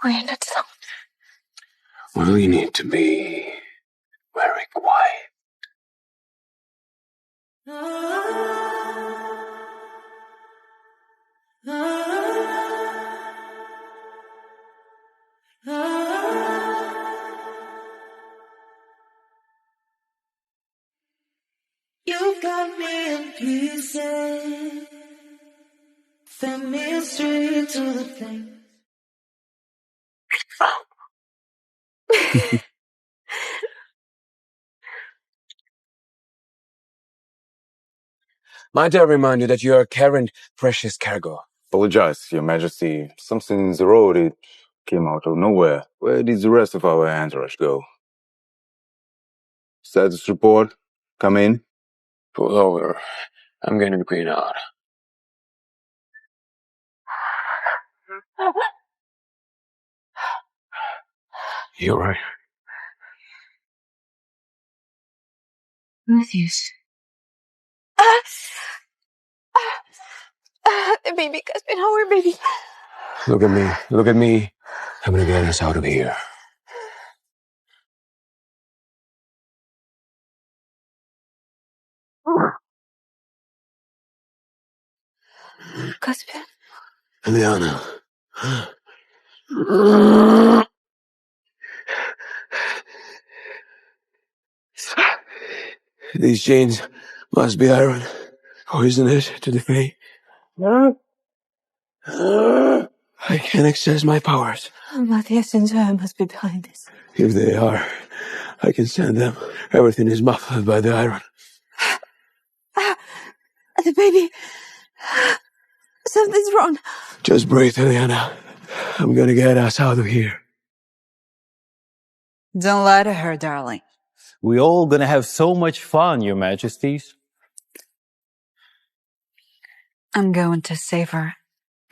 We're not alone. Well, you need to be very quiet. You got me in pieces. Send me straight to the flame. Might I remind you that you are carrying precious cargo? Apologize, Your Majesty. Something in the road, it came out of nowhere. Where did the rest of our entourage go? Status report. Come in. Pull over. I'm going to be clean out. You're right. Matthias. The baby, Caspian, our baby. Look at me. Look at me. I'm going to get us out of here. Caspian? Eliana. These chains must be iron. Poison it to the Fae. I can't access my powers. Matthias and Zoe must be behind this. If they are, I can send them. Everything is muffled by the iron. The baby. Something's wrong. Just breathe, Eliana. I'm gonna get us out of here. Don't lie to her, darling. We all gonna have so much fun, Your Majesties. I'm going to save her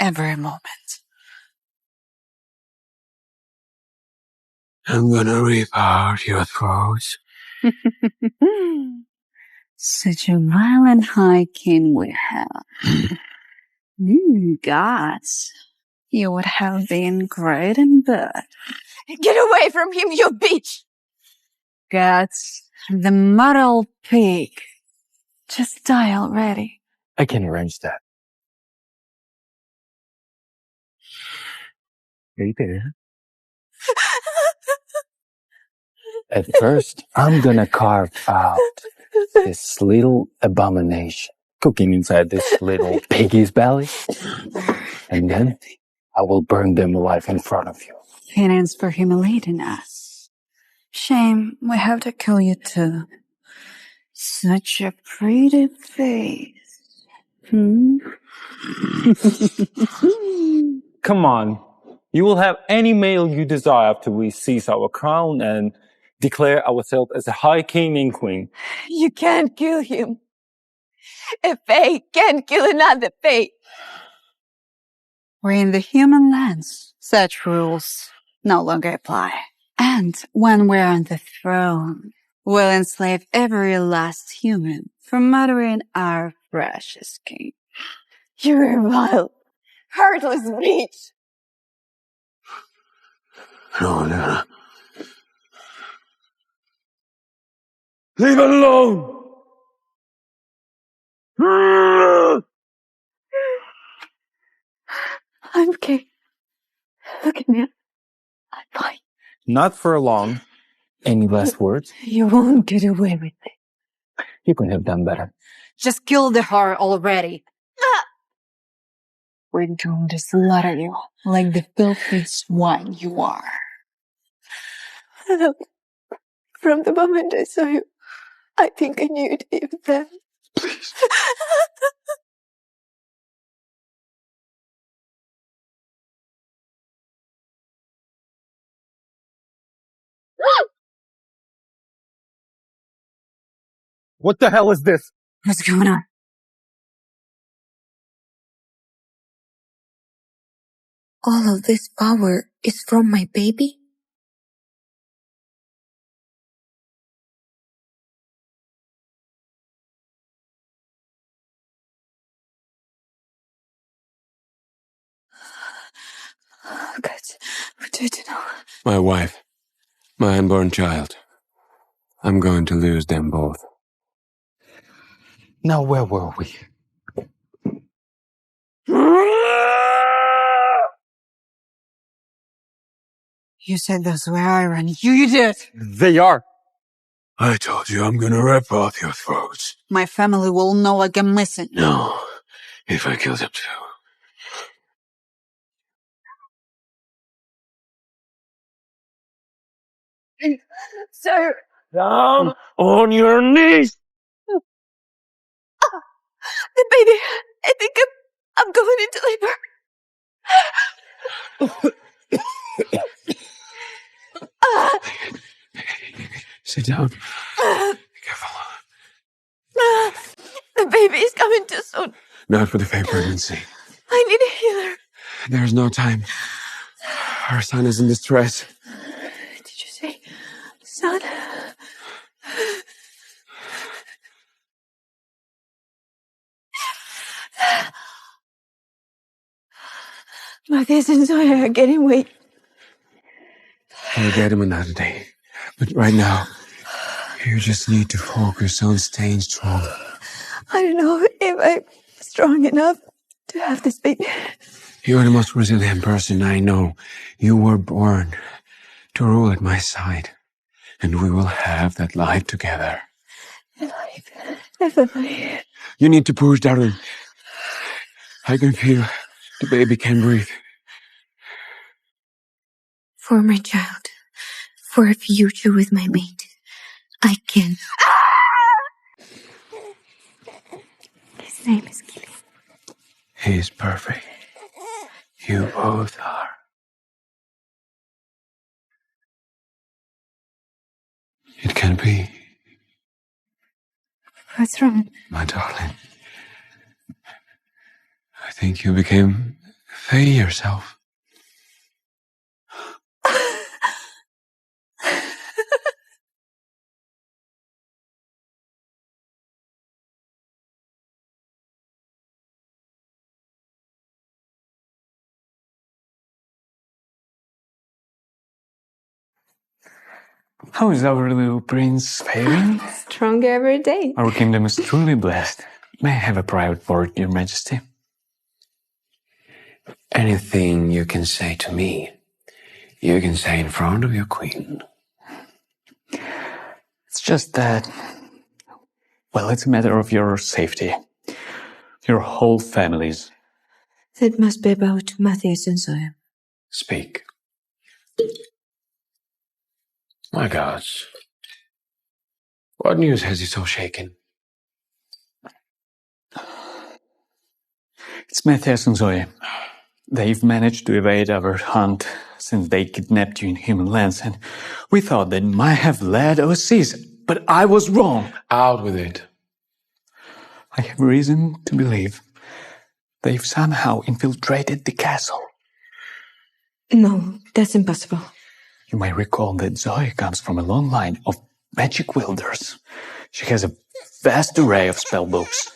every moment. I'm gonna rip out your throats. Such a violent high king we have. Gods, you would have been great in bed. Get away from him, you bitch! Gods, the muddled pig. Just die already. I can arrange that. Hey there. At first, I'm gonna carve out this little abomination cooking inside this little piggy's belly. And then I will burn them alive in front of you. Penance for humiliating us. Shame we have to kill you too. Such a pretty face. Come on. You will have any male you desire after we seize our crown and declare ourselves as a high king and queen. You can't kill him. A Fae can't kill another Fae. We're in the human lands. Such rules no longer apply. And when we're on the throne, we'll enslave every last human for murdering our precious king. You're a vile, heartless bitch. No. Leave it alone! I'm okay. Look at me. I'm fine. Not for long. Any last words? You won't get away with it. You could have done better. Just kill the whore already. We're going to slaughter you like the filthy swine you are. Look, from the moment I saw you, I think I knew it even then. Please. What the hell is this? What's going on? All of this power is from my baby? God, what do I do now? My wife. My unborn child. I'm going to lose them both. Now, where were we? You said those were iron. You did. They are. I told you I'm gonna rip off your throats. My family will know like I'm missing. No. If I kill them too. Sir! Down on your knees! The baby! I think I'm going into labor. Sit down. Careful. The baby is coming too soon. Not for the Fae pregnancy. I need a healer. There's no time. Our son is in distress. Did you say son? Matthias and Zoe are getting weak. I'll get him another day. But right now, you just need to focus on staying strong. I don't know if I'm strong enough to have this baby. You're the most resilient person I know. You were born to rule at my side. And we will have that life together. Definitely. You need to push, darling. I can feel the baby can breathe. For my child, for a future with my mate, I can. His name is Gilly. He's perfect. You both are. It can be. What's wrong? My darling. I think you became Faye yourself. How is our little prince faring? Stronger every day. Our kingdom is truly blessed. May I have a private word, Your Majesty? Anything you can say to me, you can say in front of your queen. It's just that, well, it's a matter of your safety. Your whole family's. That must be about Matthias and Zoe. Speak. My gosh. What news has you so shaken? It's Matthias and Zoe. They've managed to evade our hunt since they kidnapped you in human lands, and we thought they might have led overseas, but I was wrong. Out with it. I have reason to believe they've somehow infiltrated the castle. No, that's impossible. You may recall that Zoe comes from a long line of magic wielders. She has a vast array of spell books.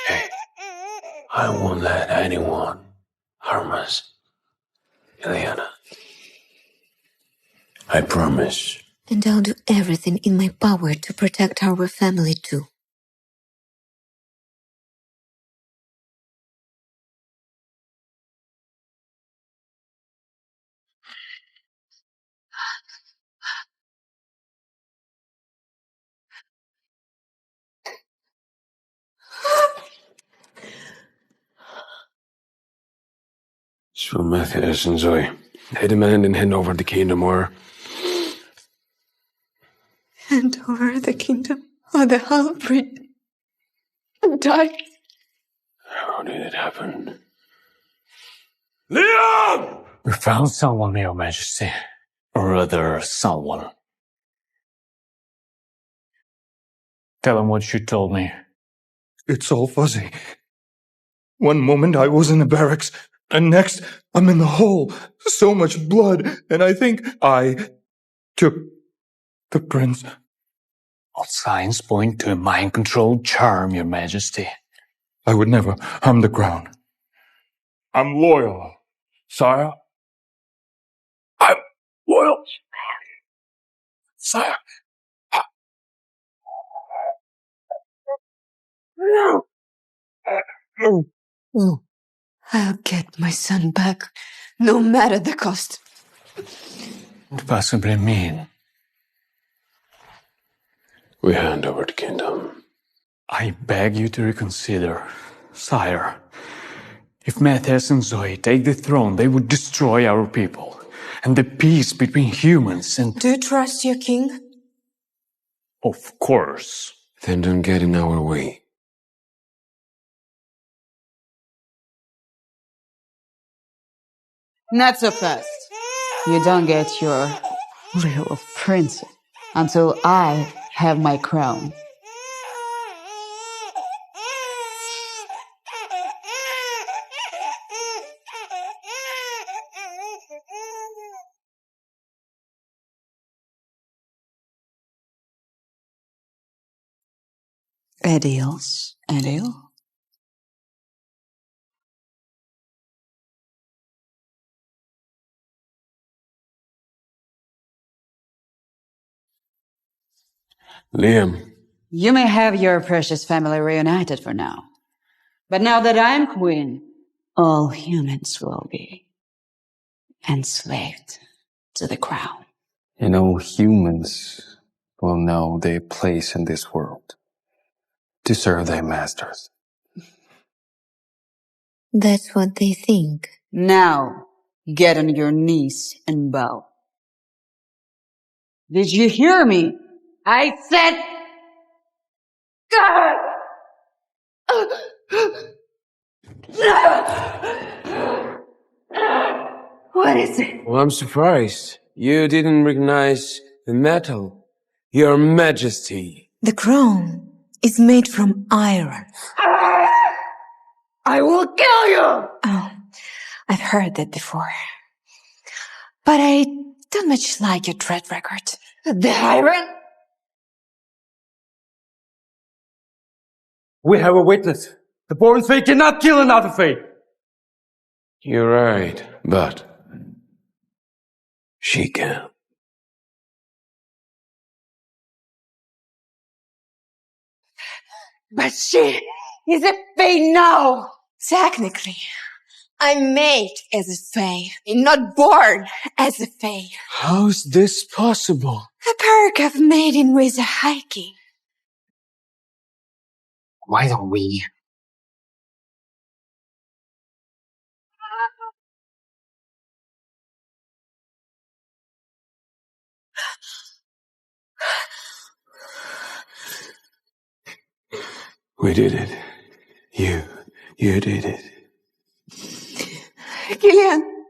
Hey, I won't let anyone harm us. Ileana. I promise. And I'll do everything in my power to protect our family too. So Matthias and Zoe, they demand and hand over the kingdom, or Hand over the kingdom or the half-breed and die. how did it happen? Leon! We found someone, Your Majesty. Or rather, someone. Tell him what you told me. It's all fuzzy. One moment I was in the barracks, and next I'm in the hole. So much blood, and I think I took the prince. All signs point to a mind-controlled charm, Your Majesty. I would never harm the crown. I'm loyal, sire. I'm loyal, sire. I'll get my son back, no matter the cost. What possibly mean? We hand over the kingdom. I beg you to reconsider, sire. If Matthias and Zoe take the throne, they would destroy our people and the peace between humans and... Do you trust your king? Of course. Then don't get in our way. Not so fast. You don't get your little prince until I have my crown. Adios. Adios. Liam, You may have your precious family reunited for now. But now that I'm queen, all humans will be enslaved to the crown. And all humans will know their place in this world to serve their masters. That's what they think. Now, get on your knees and bow. Did you hear me? I said... What is it? Well, I'm surprised. You didn't recognize the metal. Your Majesty. The crown is made from iron. I will kill you! Oh, I've heard that before. But I don't much like your track record. The iron? We have a witness. The born Fae cannot kill another Fae. You're right, but she can. But she is a Fae now! Technically, I'm made as a Fae, not born as a Fae. How's this possible? A perk of maiden with a hiking. Why don't we? We did it. You did it. Gillian!